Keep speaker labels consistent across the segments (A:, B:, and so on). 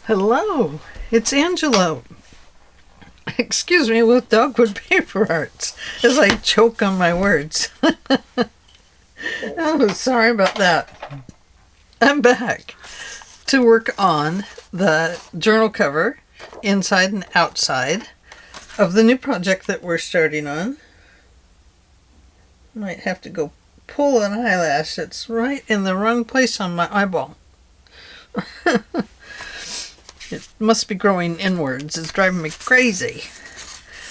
A: Hello, it's Angelo. Excuse me, with Dogwood Paper Arts as I choke on my words. Oh, sorry about that. I'm back to work on the journal cover, inside and outside, of the new project that we're starting on. Might have to go pull an eyelash. It's right in the wrong place on my eyeball. It must be growing inwards. It's driving me crazy.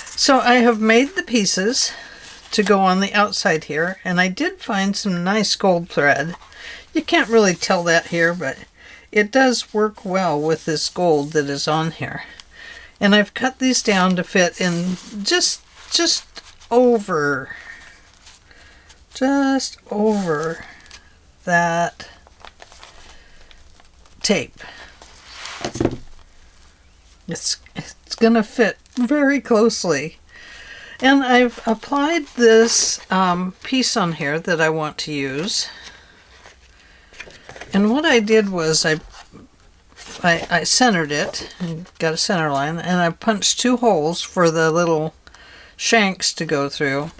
A: So I have made the pieces to go on the outside here, and I did find some nice gold thread. You can't really tell that here, but it does work well with this gold that is on here. And I've cut these down to fit in just over that tape. It's going to fit very closely. And I've applied this piece on here that I want to use. And what I did was I centered it, and got a center line, and I punched 2 holes for the little shanks to go through.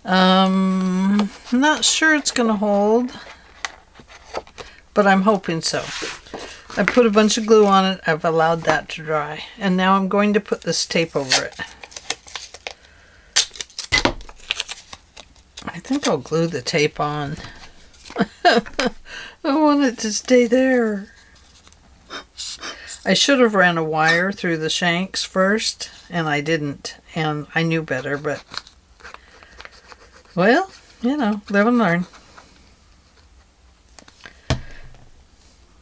A: Not sure it's going to hold, but I'm hoping so. I put a bunch of glue on it. I've allowed that to dry. And now I'm going to put this tape over it. I think I'll glue the tape on. I want it to stay there. I should have ran a wire through the shanks first, and I didn't. And I knew better, but, well, you know, live and learn.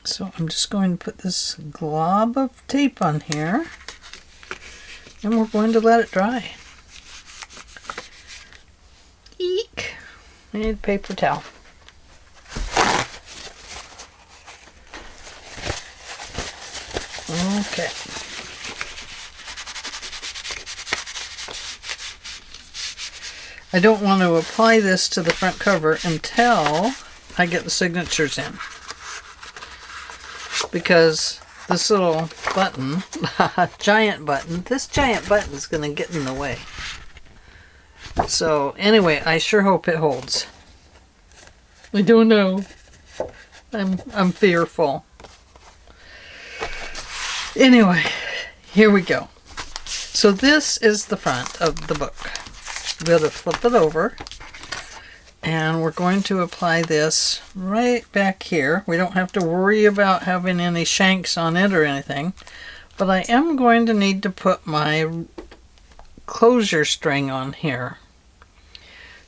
A: So I'm just going to put this glob of tape on here, and we're going to let it dry. Eek! I need a paper towel. Okay. I don't want to apply this to the front cover until I get the signatures in, because this little button, giant button, this giant button is going to get in the way. So anyway, I sure hope it holds. I don't know. I'm fearful. Anyway, here we go. So this is the front of the book. We're going to flip it over, and we're going to apply this right back here. We don't have to worry about having any shanks on it or anything, but I am going to need to put my closure string on here.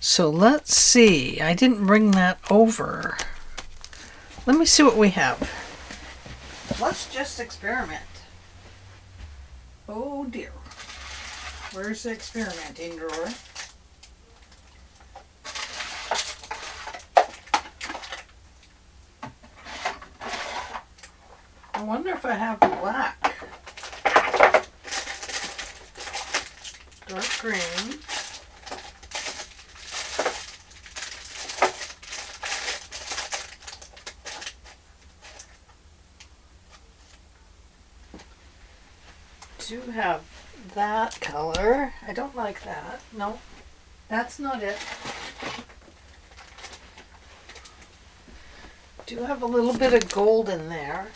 A: So let's see. I didn't bring that over. Let me see what we have. Let's just experiment. Oh dear. Where's the experimenting drawer? I wonder if I have black. Dark green. Do have that color. I don't like that. No, that's not it. Do have a little bit of gold in there.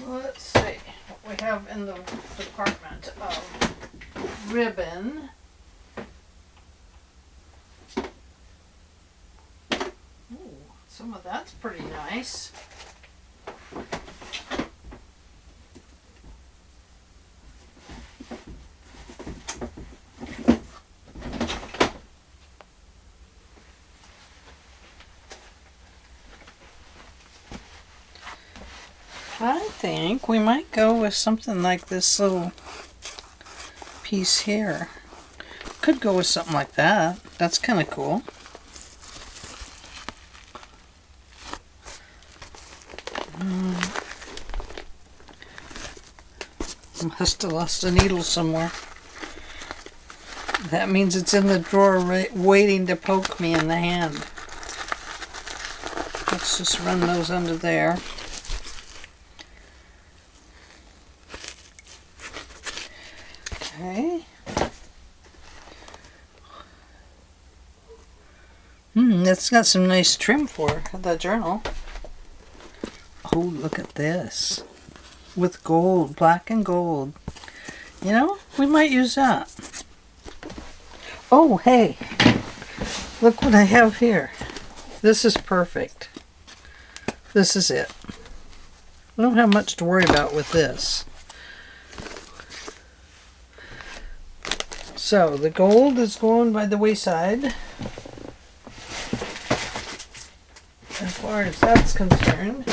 A: Let's see what we have in the department of ribbon. Ooh, some of that's pretty nice. I think we might go with something like this little piece here. Could go with something like that. That's kind of cool. Must have lost a needle somewhere. That means it's in the drawer waiting to poke me in the hand. let's just run those under there. Okay. It's got some nice trim for the journal. Oh, look at this. With gold, black and gold. You know, we might use that. Oh, hey. Look what I have here. This is perfect. This is it. I don't have much to worry about with this. So, the gold is going by the wayside. As far as that's concerned.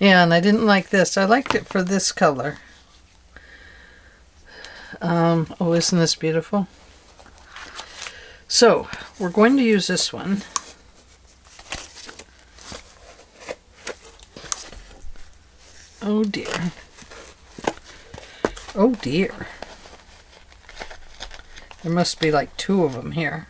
A: Yeah, and I didn't like this. I liked it for this color. Oh, isn't this beautiful? So, we're going to use this one. Oh dear. Oh dear. There must be like 2 of them here.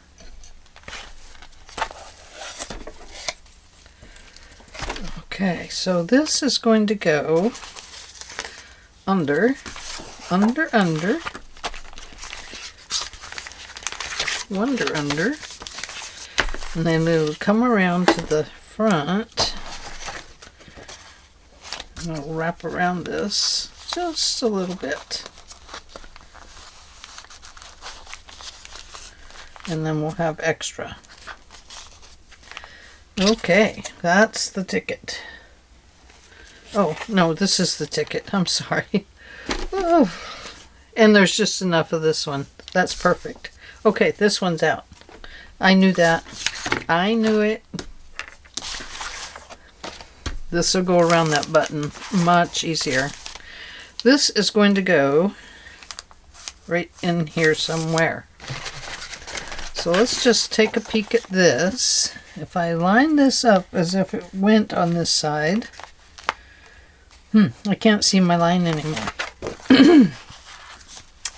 A: Okay, so this is going to go under, under, under, under, and then it'll come around to the front. And I'll wrap around this just a little bit. And then we'll have extra. Okay, that's the ticket. Oh, no, this is the ticket. I'm sorry. Oh. And there's just enough of this one. That's perfect. Okay, this one's out. I knew that. I knew it. This will go around that button much easier. This is going to go right in here somewhere. So let's just take a peek at this. If I line this up as if it went on this side, I can't see my line anymore.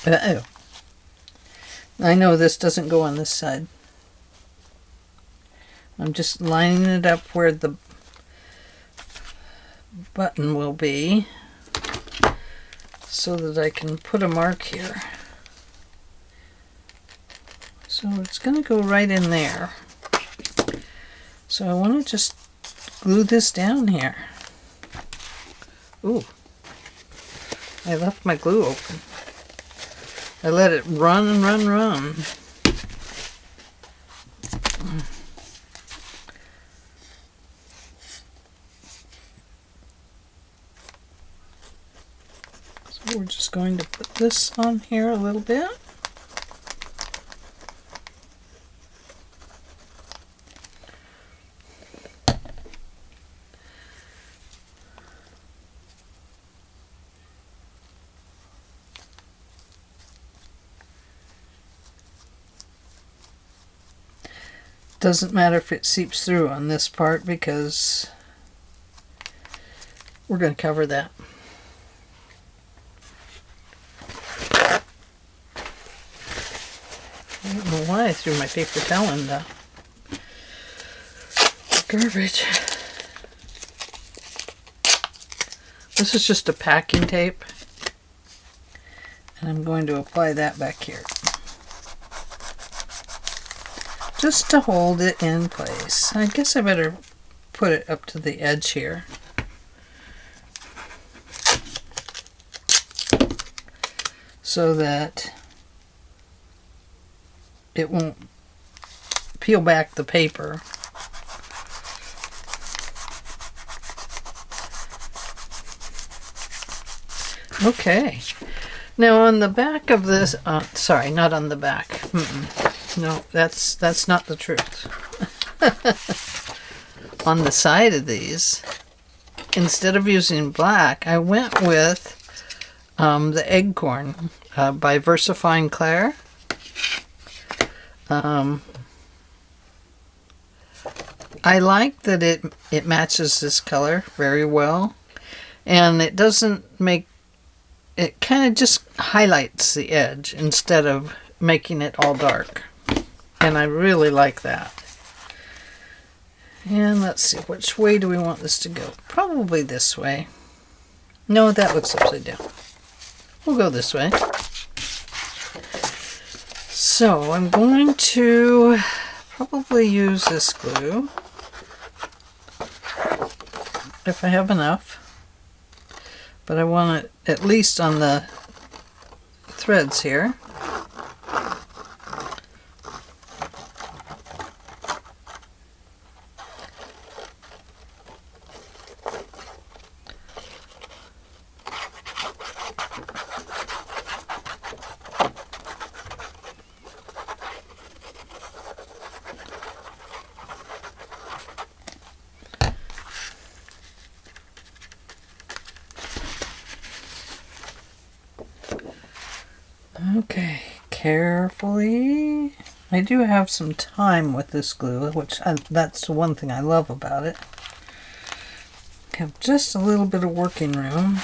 A: Uh-oh. I know this doesn't go on this side. I'm just lining it up where the button will be so that I can put a mark here. So it's going to go right in there. So I want to just glue this down here. Ooh, I left my glue open. I let it run and run, run. So we're just going to put this on here a little bit. Doesn't matter if it seeps through on this part because we're going to cover that. I don't know why I threw my paper towel in the garbage. This is just a packing tape, and I'm going to apply that back here. Just to hold it in place. I guess I better put it up to the edge here. So that it won't peel back the paper. Okay. Now on the back of this, sorry, not on the back. No, that's not the truth. On the side of these, instead of using black, I went with the Eggcorn by Versifying Claire. I like that it matches this color very well, and it doesn't make it, kind of just highlights the edge instead of making it all dark. And I really like that. And let's see, which way do we want this to go? Probably this way. No, that looks upside down. We'll go this way. So I'm going to probably use this glue if I have enough, but I want it at least on the threads here. Okay, carefully. I do have some time with this glue, that's the one thing I love about it. Have just a little bit of working room.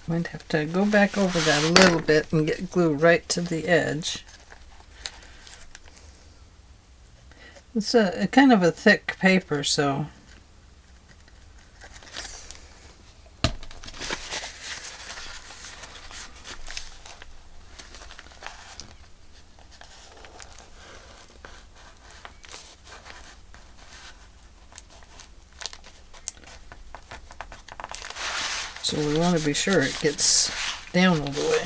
A: Might have to go back over that a little bit and get glue right to the edge. It's a kind of a thick paper, so we want to be sure it gets down all the way.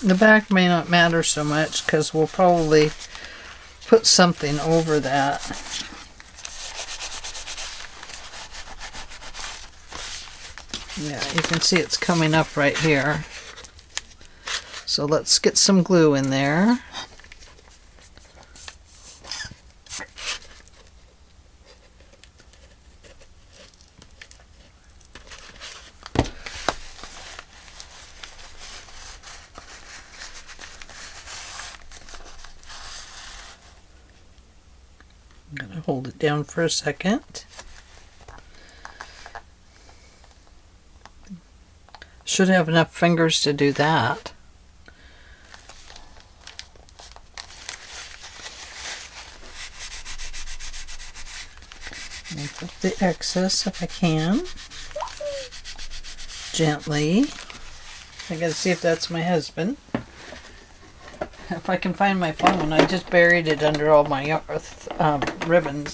A: The back may not matter so much because we'll probably put something over that. Yeah, you can see it's coming up right here. So let's get some glue in there. I'm going to hold it down for a second. Should have enough fingers to do that. Make up the excess if I can. Gently. I gotta see if that's my husband. If I can find my phone, I just buried it under all my ribbons.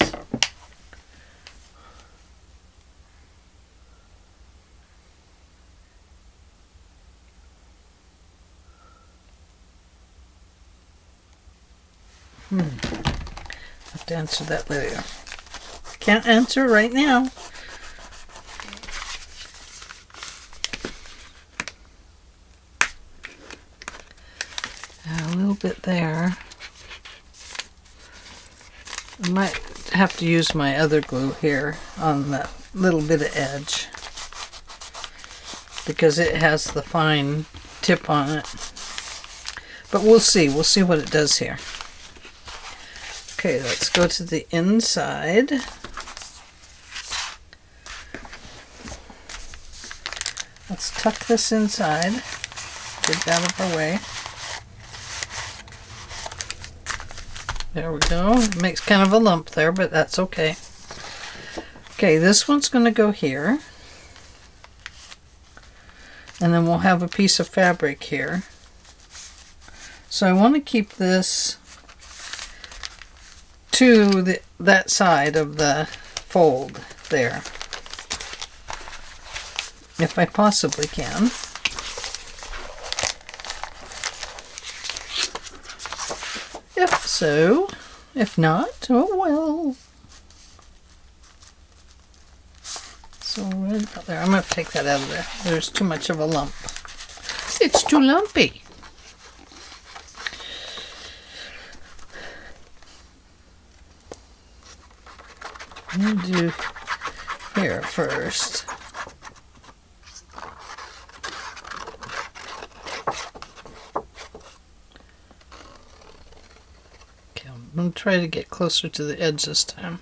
A: Have to answer that later. Can't answer right now. A little bit there. I might have to use my other glue here on that little bit of edge because it has the fine tip on it. But we'll see. We'll see what it does here. Okay, let's go to the inside. Let's tuck this inside. Get that out of our way. There we go. It makes kind of a lump there, but that's okay. Okay, this one's going to go here. And then we'll have a piece of fabric here. So I want to keep this to that side of the fold there, if I possibly can. If so, if not, oh well. So right about there. I'm going to take that out of there. There's too much of a lump. It's too lumpy. I'm going to do here first. Okay, I'm going to try to get closer to the edge this time.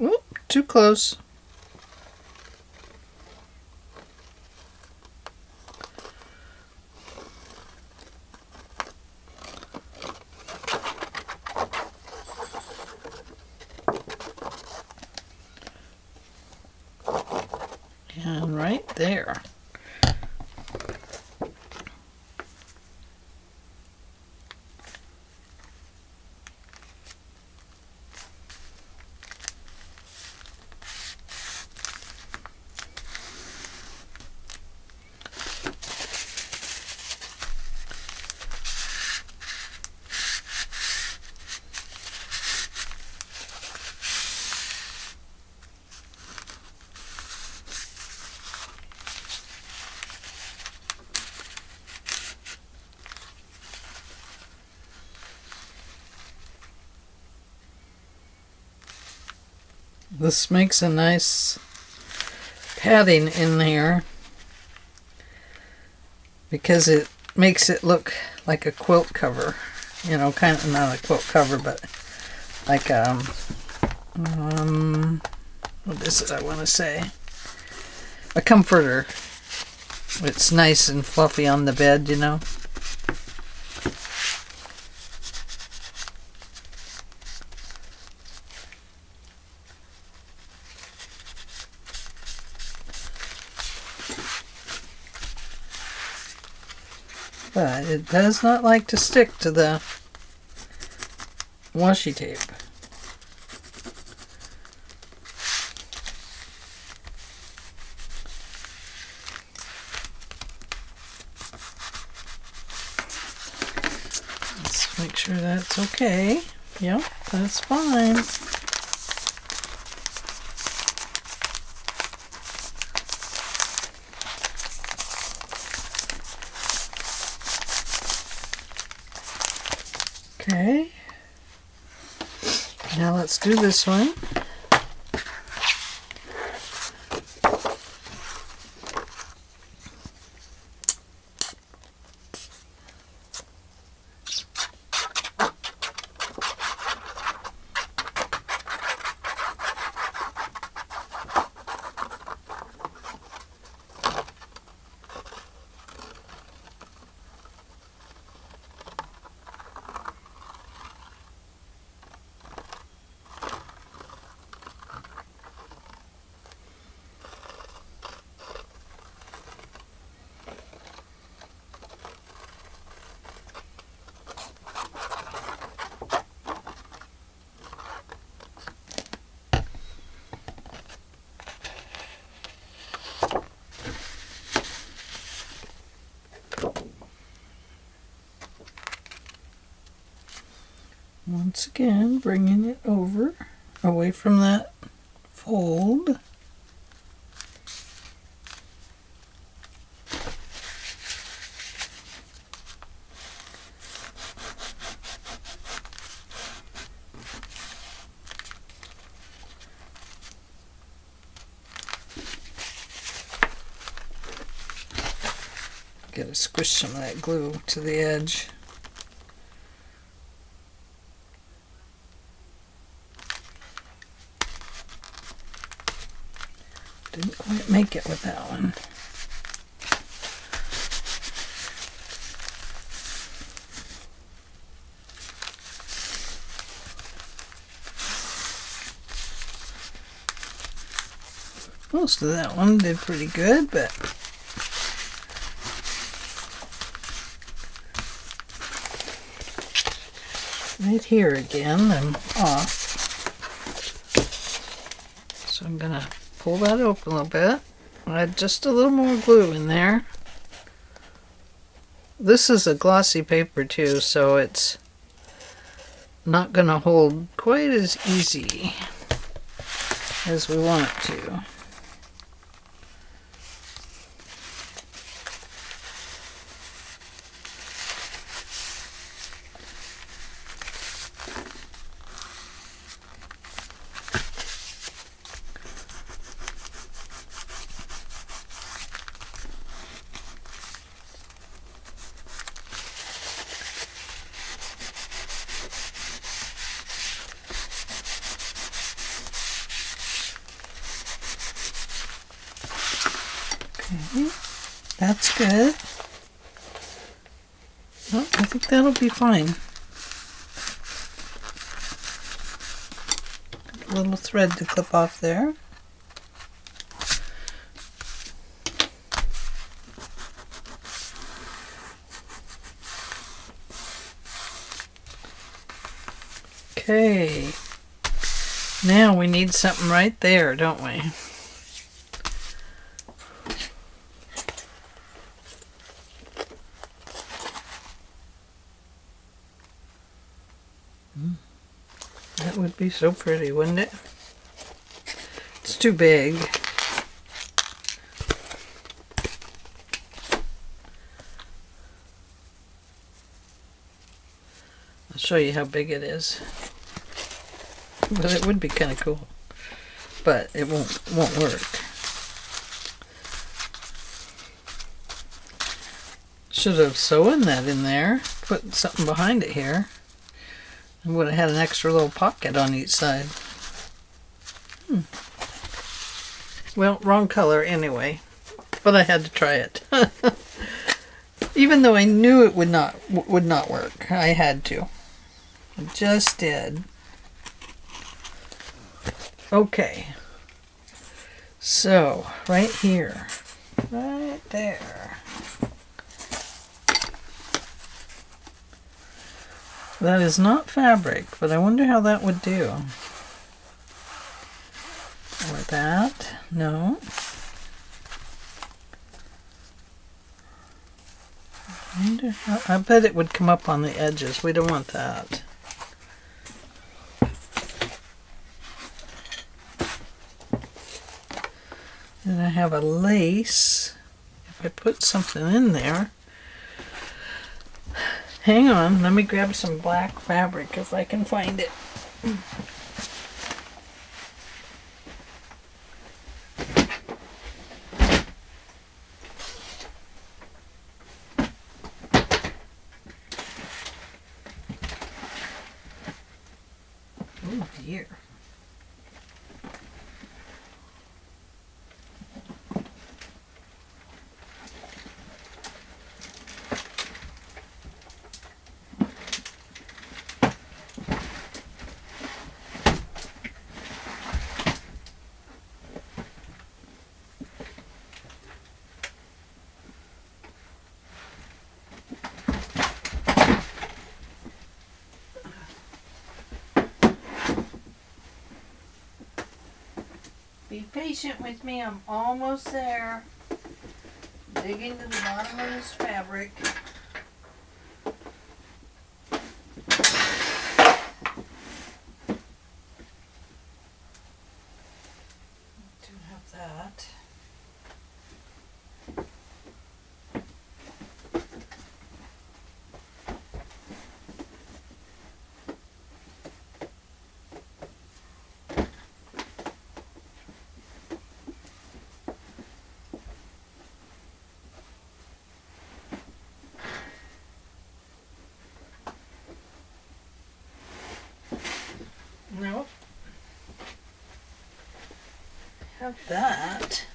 A: Oop, too close. And right there. This makes a nice padding in there because it makes it look like a quilt cover, you know, kind of not a quilt cover, but like what is it I want to say? A comforter. It's nice and fluffy on the bed, you know. But it does not like to stick to the washi tape. Let's make sure that's okay. Yep, that's fine. Okay, now let's do this one. Once again, bringing it over, away from that fold. Gotta squish some of that glue to the edge. Didn't quite make it with that one. Most of that one did pretty good, but right here again, I'm off. So I'm gonna pull that open a little bit. Add just a little more glue in there. This is a glossy paper too, so it's not gonna hold quite as easy. as we want it to. Okay, that's good. Well, I think that'll be fine. A little thread to clip off there. Okay, now we need something right there, don't we? That would be so pretty, wouldn't it? It's too big. I'll show you how big it is. But it would be kind of cool. But it won't work. Should have sewn that in there. Put something behind it here. I would have had an extra little pocket on each side. Well, wrong color anyway. But I had to try it. Even though I knew it would not work. I had to. I just did. Okay. So, right here. Right there. That is not fabric, but I wonder how that would do. Or that. No. I wonder how, I bet it would come up on the edges. We don't want that. And I have a lace. If I put something in there. Hang on, let me grab some black fabric if I can find it. Oh dear. Be patient with me, I'm almost there. Digging to the bottom of this fabric. Do have that. Nope. Have that.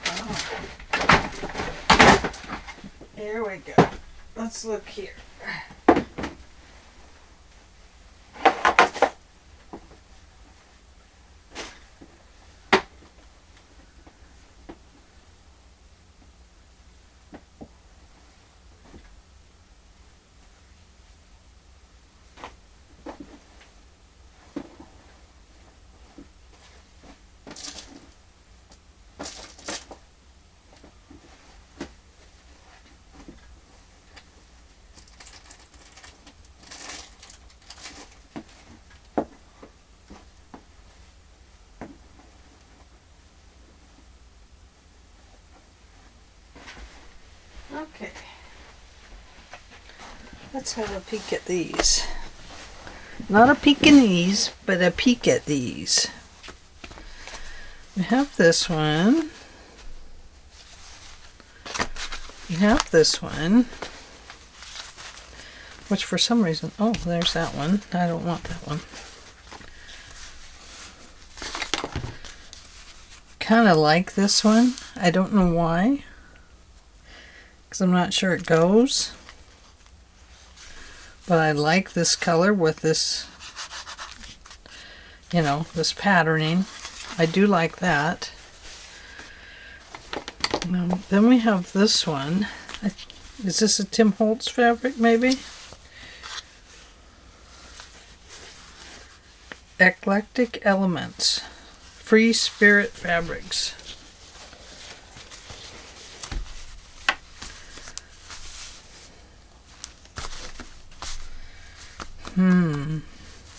A: Oh. Here we go. Let's look here. Okay. Let's have a peek at these. Not a Pekingese, but a peek at these. We have this one. We have this one. Which for some reason, oh, there's that one. I don't want that one. Kind of like this one. I don't know why. Because I'm not sure it goes. But I like this color with this, you know, this patterning. I do like that. Then we have this one. Is this a Tim Holtz fabric, maybe? Eclectic Elements. Free Spirit Fabrics.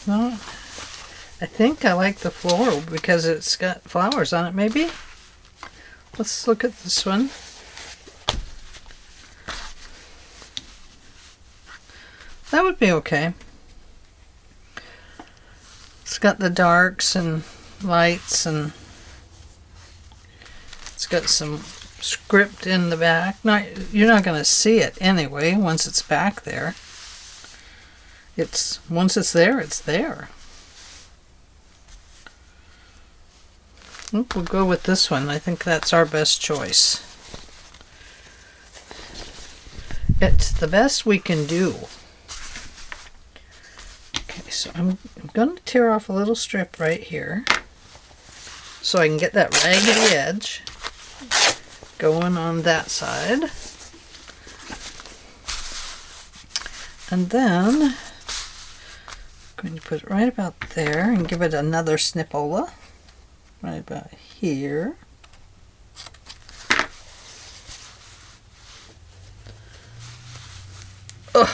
A: Well, I think I like the floral because it's got flowers on it, maybe? Let's look at this one. That would be okay. It's got the darks and lights, and it's got some script in the back. You're not going to see it anyway once it's back there. Once it's there, it's there. We'll go with this one. I think that's our best choice. It's the best we can do. Okay, so I'm going to tear off a little strip right here so I can get that raggedy edge going on that side. And then I'm going to put it right about there and give it another snipola. Right about here. Ugh.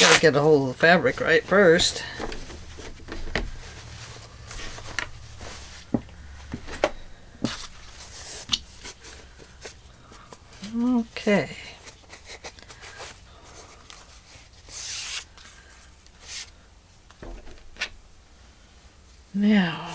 A: Gotta get a hold of the fabric right first. Okay. Now,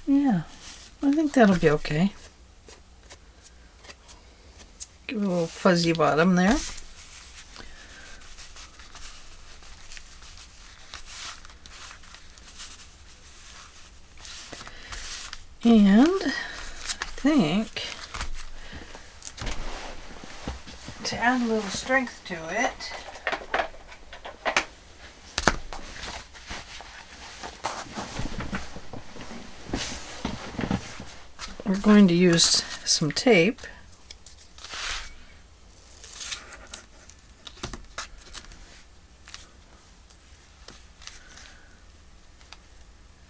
A: yeah, I think that'll be okay. Give it a little fuzzy bottom there. And I think to add a little strength to it, we're going to use some tape.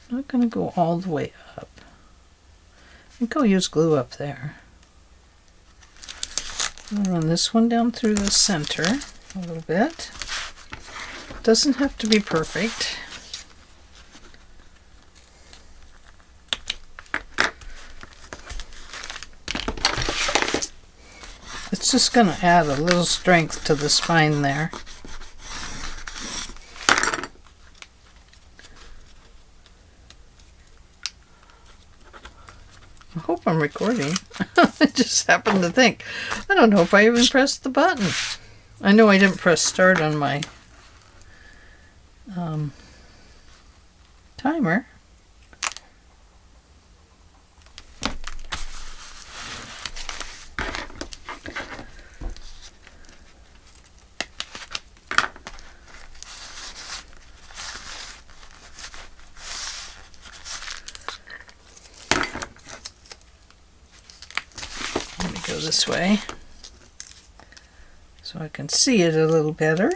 A: Not going to go all the way up. I think I'll use glue up there. I'll run this one down through the center a little bit. Doesn't have to be perfect. It's just going to add a little strength to the spine there. I hope I'm recording. I just happened to think, I don't know if I even pressed the button. I know I didn't press start on my timer. Go this way so I can see it a little better.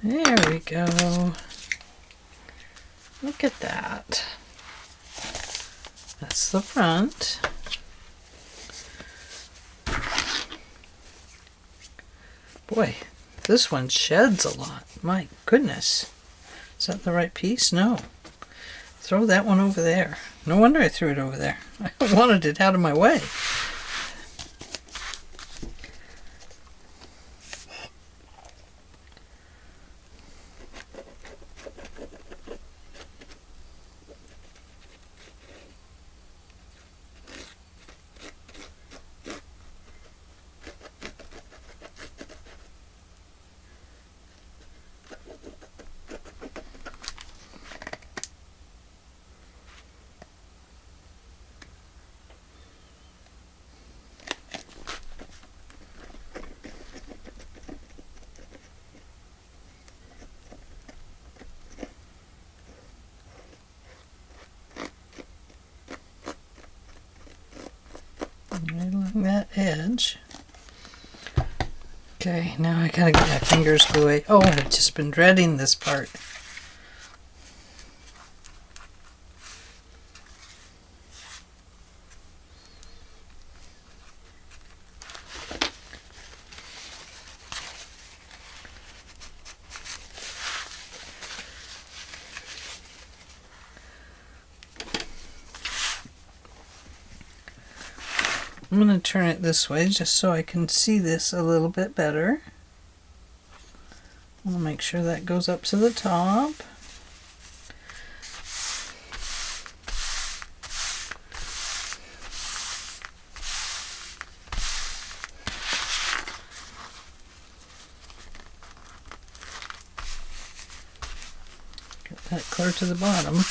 A: There we go. Look at that. That's the front. Boy, this one sheds a lot. My goodness. Is that the right piece? No. Throw that one over there. No wonder I threw it over there. I wanted it out of my way. Right along that edge. Okay, now I gotta get my fingers gluey. Oh, I've just been dreading this part. I'm going to turn it this way just so I can see this a little bit better. I'll make sure that goes up to the top. Get that clear to the bottom.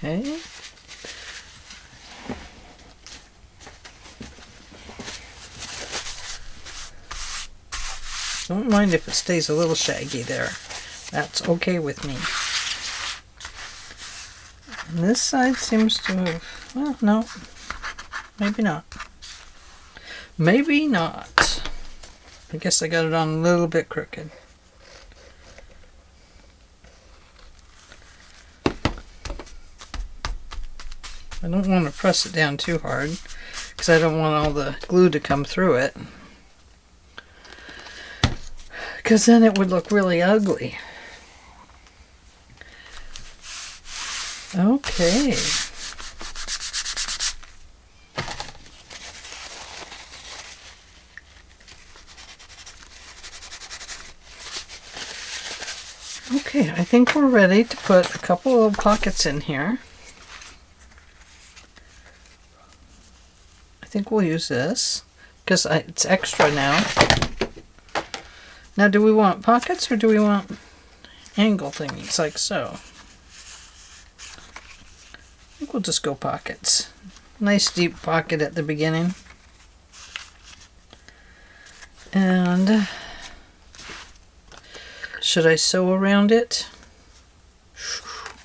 A: Okay. Don't mind if it stays a little shaggy there. That's okay with me. And this side seems to have, well, no, maybe not. Maybe not. I guess I got it on a little bit crooked. I don't want to press it down too hard because I don't want all the glue to come through it, because then it would look really ugly. Okay. Okay, I think we're ready to put a couple of pockets in here. I think we'll use this because it's extra now. Now, do we want pockets or do we want angle thingies like so? I think we'll just go pockets. Nice deep pocket at the beginning. And should I sew around it?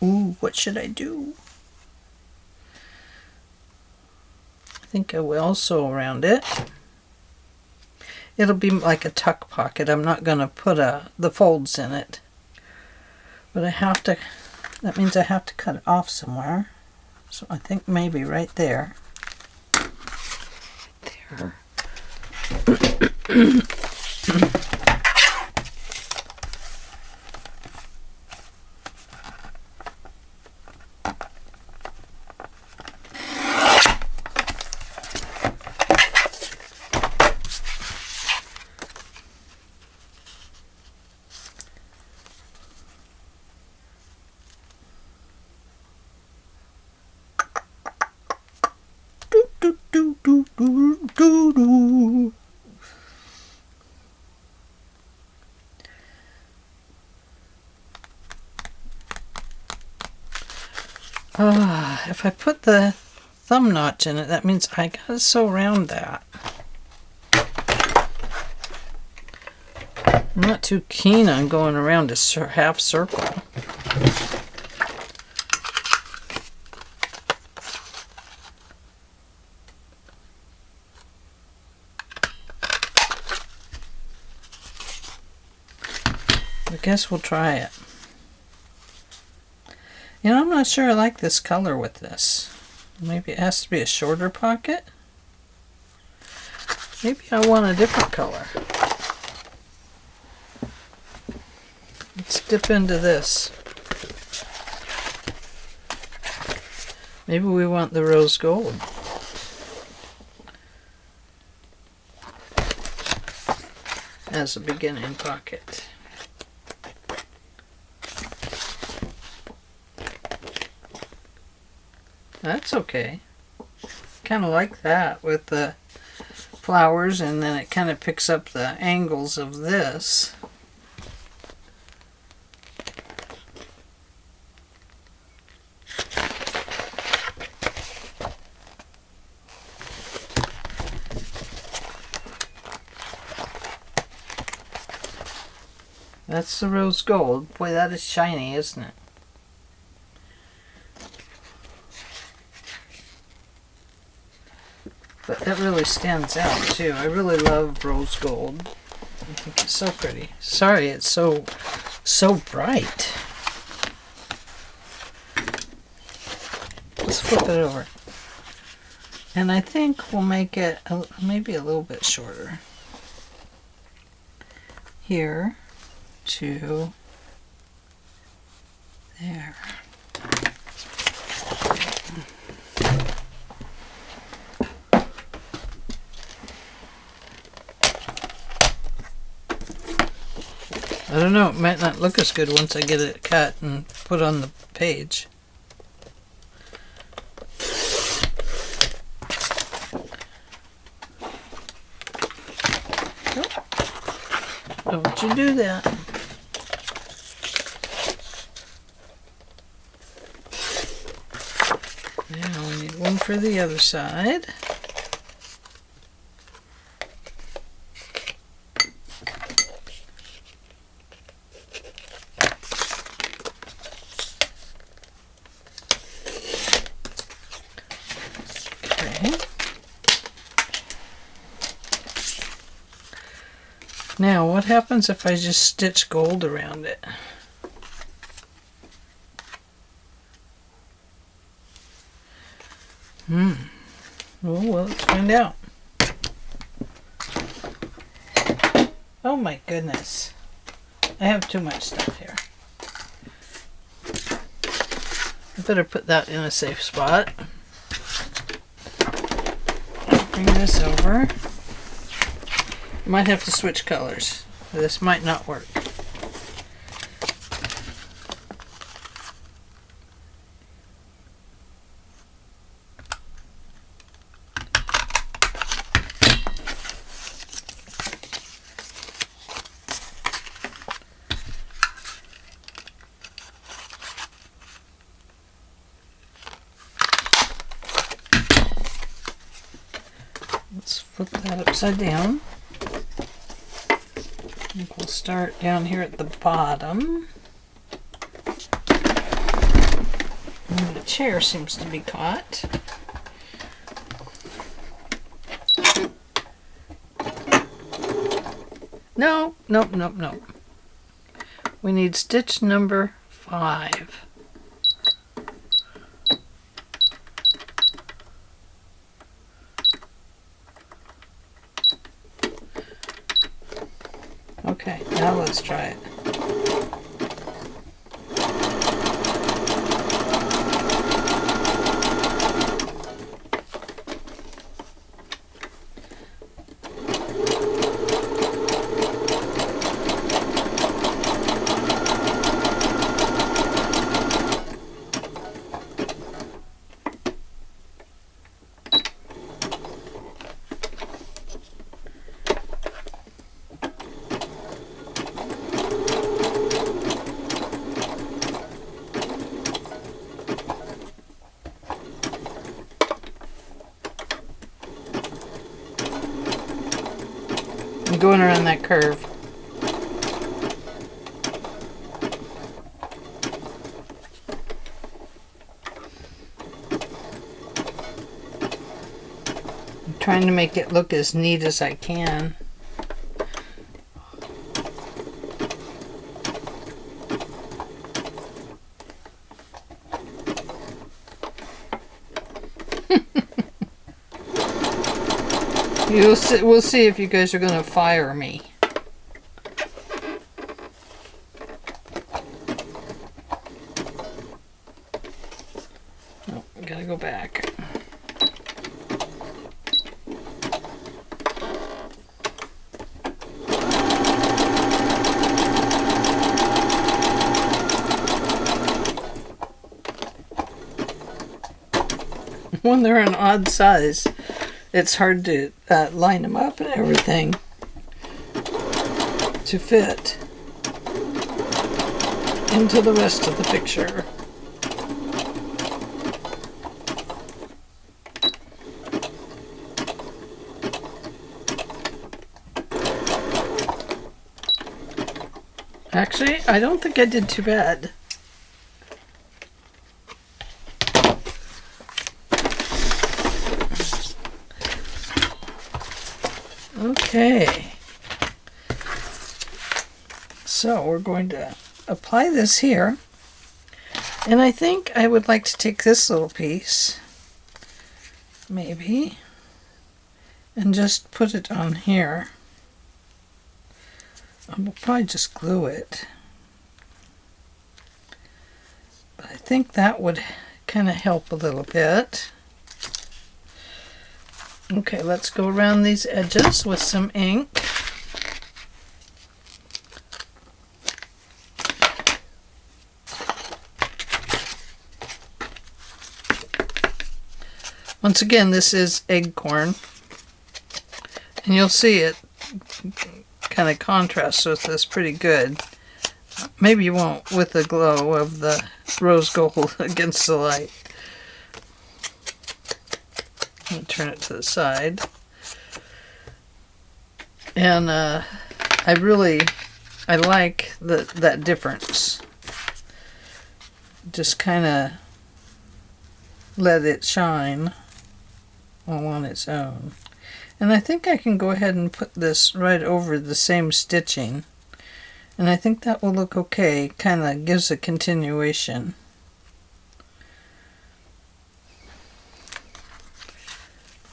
A: Ooh, what should I do? I think I will sew around it. It'll be like a tuck pocket. I'm not going to put the folds in it. But I have to, that means I have to cut it off somewhere. So I think maybe right there. There. Doo-doo. If I put the thumb notch in it, that means I gotta sew around that. I'm not too keen on going around a half circle. I guess we'll try it. You know, I'm not sure I like this color with this. Maybe it has to be a shorter pocket. Maybe I want a different color. Let's dip into this. Maybe we want the rose gold. As a beginning pocket. That's okay. Kind of like that with the flowers, and then it kind of picks up the angles of this. That's the rose gold. Boy, that is shiny, isn't it? But that really stands out too. I really love rose gold. I think it's so pretty. Sorry, it's so bright. Let's flip it over. And I think we'll make it maybe a little bit shorter. Here to there. I don't know, it might not look as good once I get it cut and put on the page. Don't you do that. Now we need one for the other side. Now, what happens if I just stitch gold around it? Well, let's find out. Oh my goodness. I have too much stuff here. I better put that in a safe spot. Bring this over. Might have to switch colors. This might not work. Let's flip that upside down. I think we'll start down here at the bottom. And the chair seems to be caught. No. We need stitch number 5. Okay, now let's try it. I'm going around that curve. I'm trying to make it look as neat as I can. We'll see if you guys are going to fire me. Oh, I gotta go back. When they're an odd size, it's hard to line them up and everything to fit into the rest of the picture. Actually, I don't think I did too bad. Okay, so we're going to apply this here, and I think I would like to take this little piece, maybe, and just put it on here. We'll probably just glue it, but I think that would kind of help a little bit. Okay, let's go around these edges with some ink. Once again, this is Acorn, and you'll see it kind of contrasts with this pretty good. Maybe you won't with the glow of the rose gold against the light. Turn it to the side, and I like that difference. Just kind of let it shine all on its own. And I think I can go ahead and put this right over the same stitching, and I think that will look okay. Kind of gives a continuation.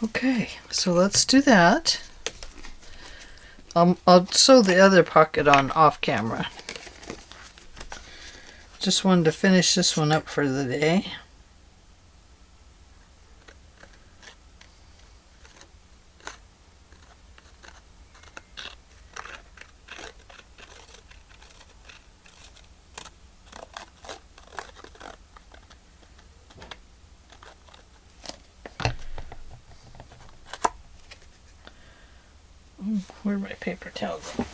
A: Okay, so let's do that. I'll sew the other pocket on off camera. Just wanted to finish this one up for the day. Where'd my paper towel go?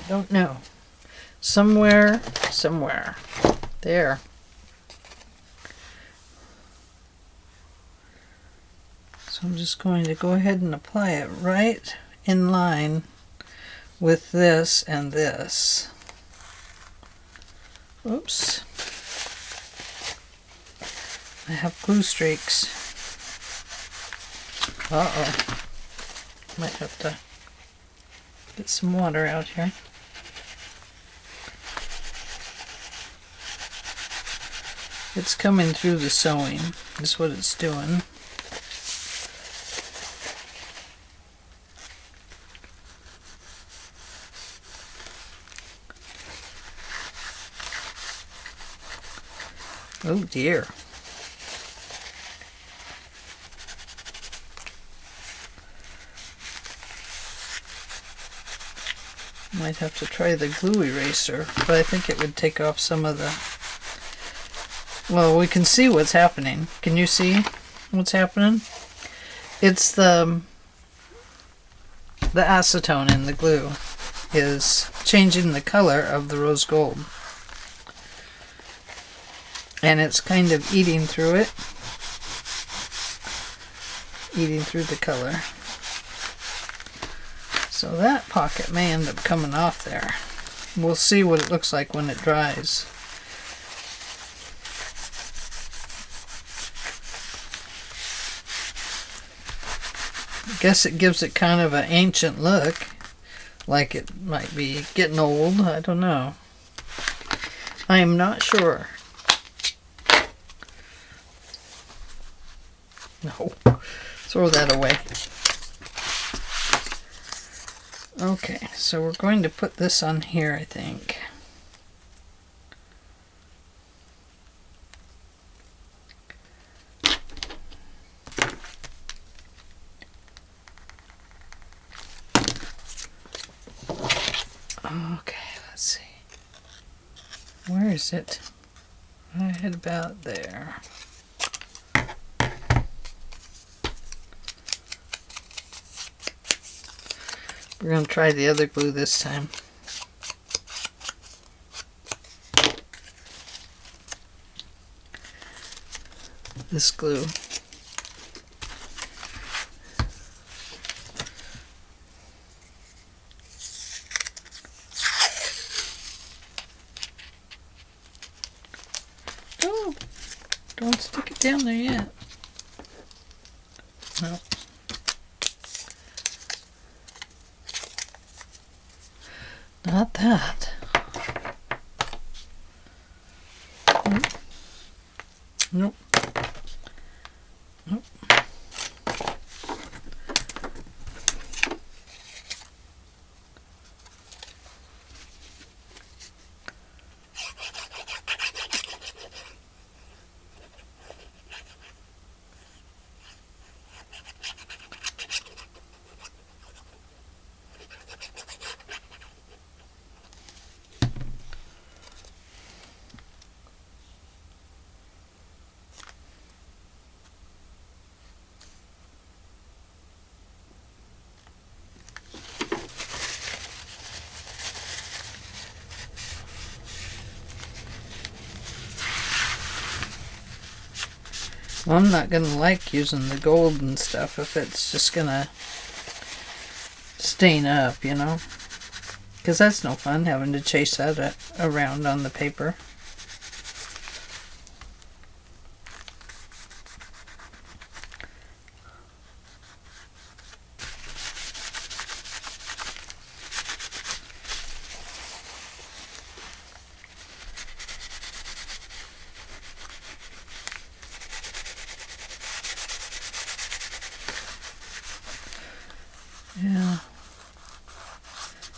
A: Don't know. Somewhere. There. So I'm just going to go ahead and apply it right in line with this and this. Oops. I have glue streaks. Uh-oh. Might have to get some water out here. It's coming through the sewing, is what it's doing. Oh dear. Might have to try the glue eraser, but I think it would take off some of the... Well, we can see what's happening. Can you see what's happening? It's the acetone in the glue is changing the color of the rose gold. And it's kind of eating through it. Eating through the color. So that pocket may end up coming off there. We'll see what it looks like when it dries. I guess it gives it kind of an ancient look, like it might be getting old. I don't know. I am not sure. No, throw that away. Okay, so we're going to put this on here, I think. Okay, let's see. Where is it? Right about there. We're going to try the other glue this time. This glue. Oh, don't stick it down there yet. No. Not that. Nope. Nope. Well, I'm not going to like using the gold and stuff if it's just going to stain up, you know? Because that's no fun, having to chase that around on the paper.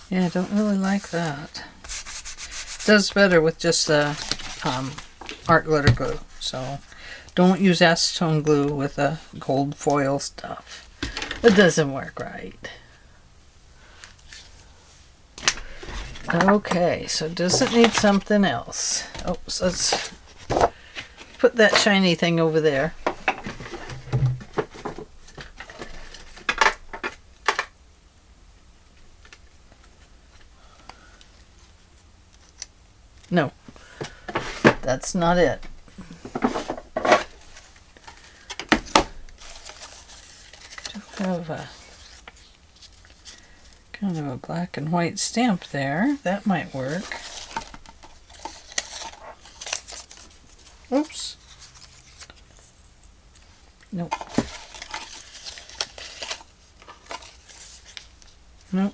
A: Yeah, I don't really like that. It does better with just the art glitter glue. So don't use acetone glue with the gold foil stuff. It doesn't work right. Okay, so does it need something else? Oh, so let's put that shiny thing over there. No, that's not it. Do have a kind of a black and white stamp there. That might work. Oops. Nope. Nope.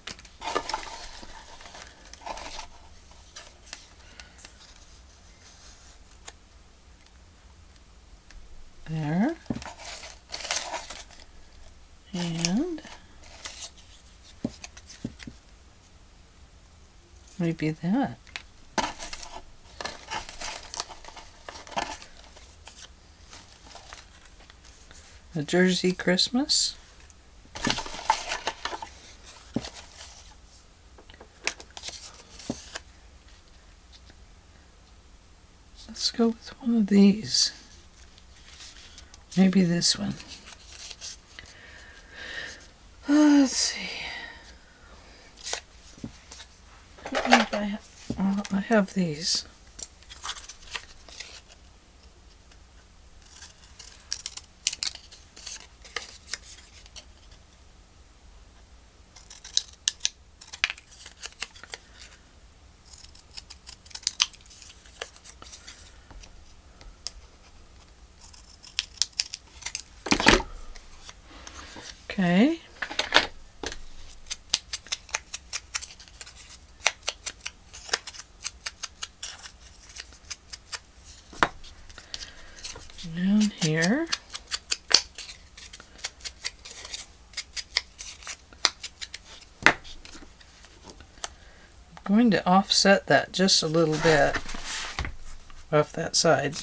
A: There. And maybe that. A Jersey Christmas. Let's go with one of these. Maybe this one. Let's see. I don't know if I have, well, I have these. Okay. Down here. I'm going to offset that just a little bit off that side.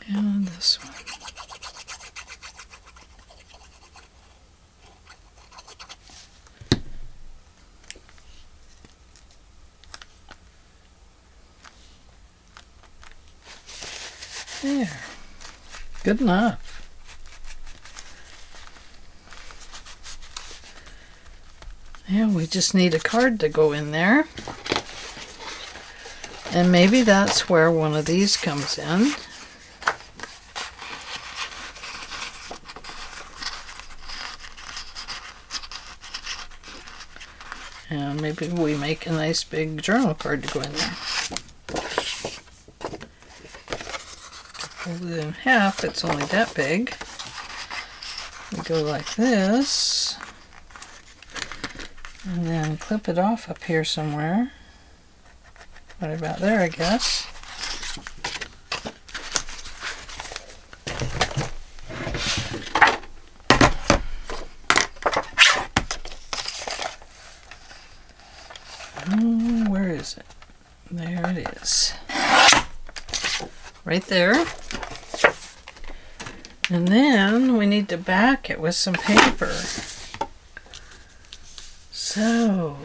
A: And this one. There. Good enough. And we just need a card to go in there. And maybe that's where one of these comes in. And maybe we make a nice big journal card to go in there. Fold it in half, it's only that big. We go like this. And then clip it off up here somewhere. Right about there, I guess. Oh, where is it? There it is. Right there. And then we need to back it with some paper. So,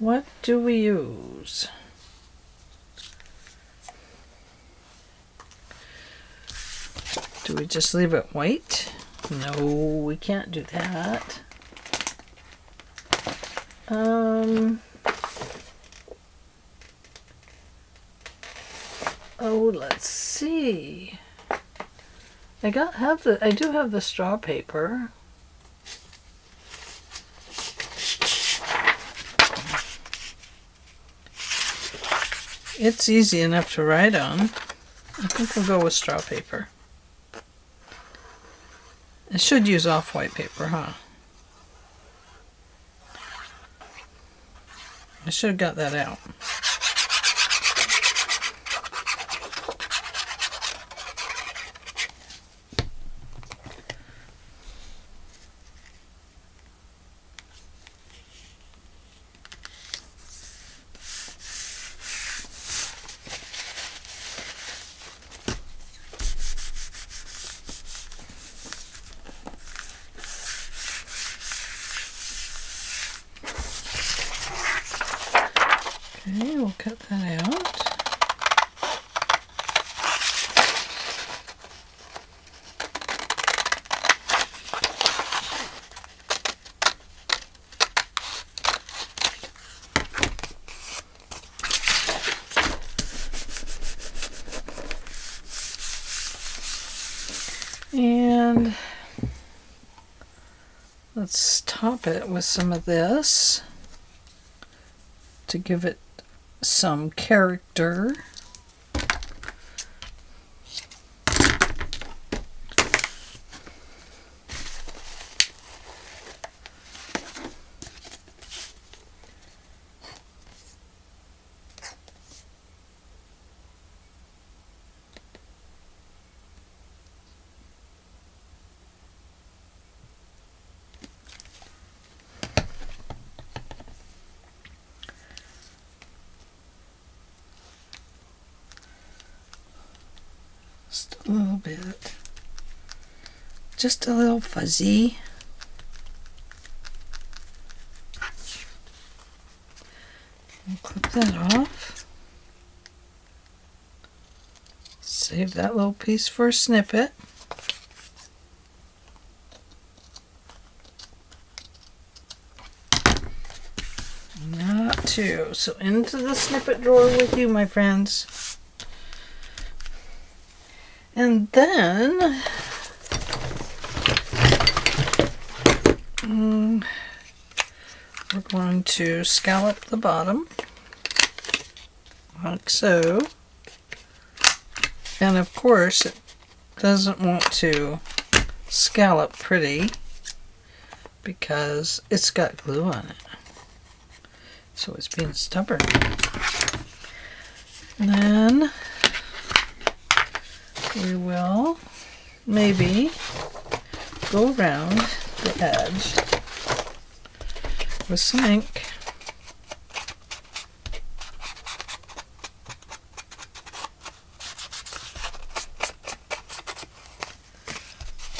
A: what do we use? Do we just leave it white? No, we can't do that. Oh, let's see. I do have the straw paper. It's easy enough to write on. I think we'll go with straw paper. I should use off-white paper, huh? I should have got that out. Okay, we'll cut that out. And let's top it with some of this to give it some character. Just a little bit. Just a little fuzzy. We'll clip that off. So Save that little piece for a snippet. Not two. So into the snippet drawer with you, my friends. And then we're going to scallop the bottom like so. And of course it doesn't want to scallop pretty because it's got glue on it. So it's being stubborn. And then we will maybe go around the edge with some ink.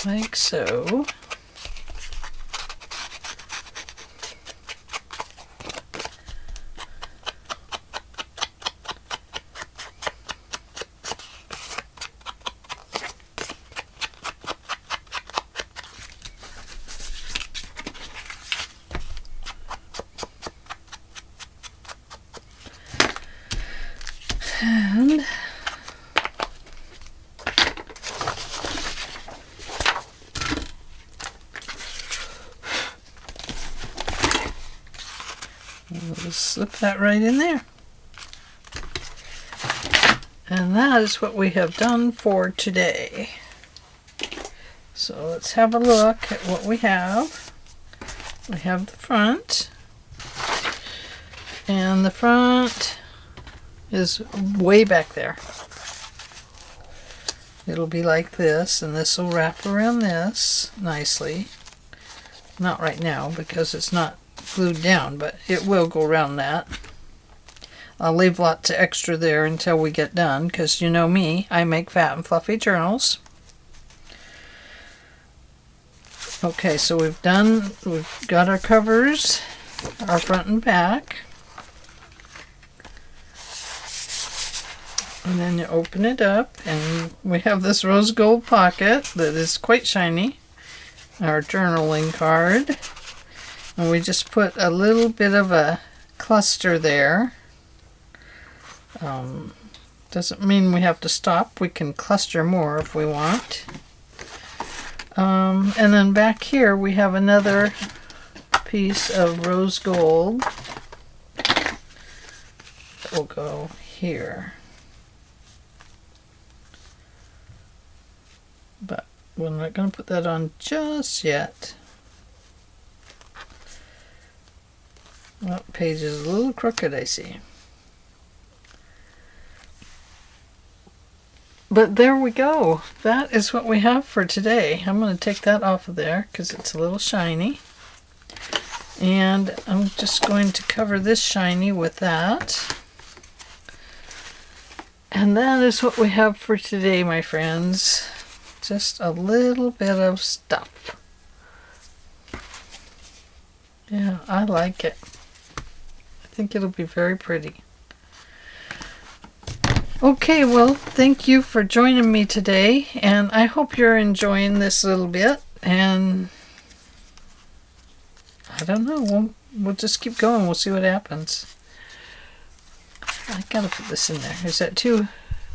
A: Like so. And we'll slip that right in there. And that is what we have done for today. So let's have a look at what we have. We have the front. And the front is way back there. It'll be like this, and this will wrap around this nicely. Not right now because it's not glued down, but it will go around that. I'll leave lots of extra there until we get done because you know me, I make fat and fluffy journals. Okay, so we've got our covers, our front and back. And then you open it up and we have this rose gold pocket that is quite shiny. Our journaling card. And we just put a little bit of a cluster there. Doesn't mean we have to stop. We can cluster more if we want. And then back here we have another piece of rose gold that will go here. But we're not going to put that on just yet. Well, page is a little crooked, I see. But there we go. That is what we have for today. I'm going to take that off of there because it's a little shiny. And I'm just going to cover this shiny with that. And that is what we have for today, my friends. Just a little bit of stuff. Yeah, I like it. I think it'll be very pretty. Okay, well, thank you for joining me today, and I hope you're enjoying this little bit, and I don't know, we'll just keep going, we'll see what happens. I gotta put this in there. Is that too,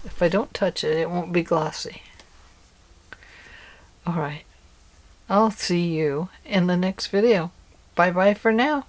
A: if I don't touch it, it won't be glossy. Alright, I'll see you in the next video. Bye bye for now.